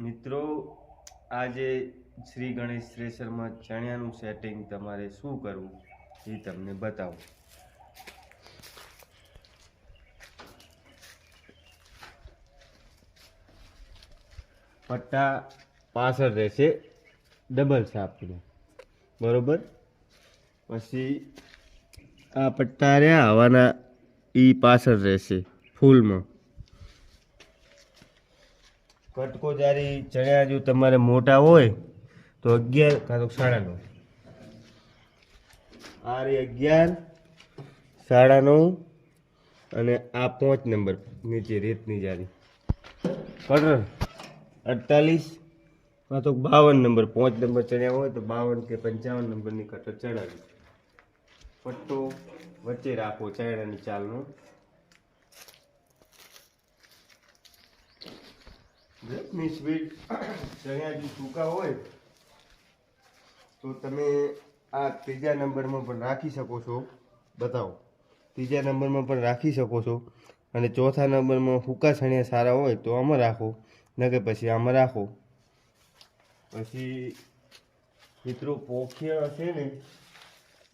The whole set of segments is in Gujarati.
મિત્રો આજે શ્રી ગણેશ થ્રેશરમાં ચણિયાનું સેટિંગ તમારે શું કરવું એ તમને બતાવું. પટ્ટા પાછળ રહેશે ડબલ સાપનું, બરોબર. પછી આ પટ્ટા રહ્યા હવાના એ પાછળ રહેશે ફૂલમાં. કટકો જારી ચણ્યા જો તમારે મોટા હોય તો 11 કાં તો 9.5. આ રે 11, 9.5 અને આ 5 નંબર નીચે રેતની જારી. કટર 48 કાં તો 52 નંબર, 5 નંબર ચણ્યા હોય તો 52 કે 55 નંબરની કટર ચડાવી. પટ્ટો વચ્ચે રાખો ચણાની ચાલનો. ની સ્પીડ ચણ્યા જો ટૂંકા હોય તો તમે આ ત્રીજા નંબરમાં પણ રાખી શકો છો. બતાવો, ત્રીજા નંબરમાં પણ રાખી શકો છો. અને ચોથા નંબરમાં સૂકા ચણિયા સારા હોય તો આમાં રાખો, ન કે પછી આમાં રાખો. પછી મિત્રો પોખિયા હશે ને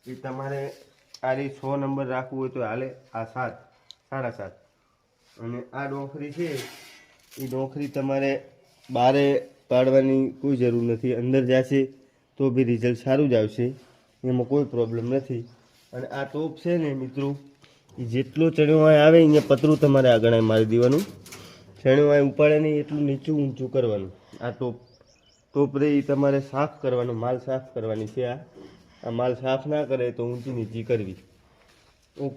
એ તમારે આ 6 નંબર રાખવું હોય તો હાલે. આ 7, 7.5. અને આ ડોંખરી છે એ ડોંખરી તમારે બારે પાડવાની કોઈ જરૂર નથી, અંદર જશે તો બી રિઝલ્ટ સારું જ આવશે, એમાં કોઈ પ્રોબ્લેમ નથી. અને આ ટોપ છે ને મિત્રો, એ જેટલો ચણ્યો હોય આવે અહીંયા પતરું તમારે આગળ મારી દેવાનું. ચણ્યો હોય ઉપાડે નહીં એટલું નીચું ઊંચું કરવાનું. આ ટોપ રે એ તમારે સાફ કરવાનો, માલ સાફ કરવાની છે. આ માલ સાફ ના કરે તો ઊંચી નીચી કરવી. ઓકે.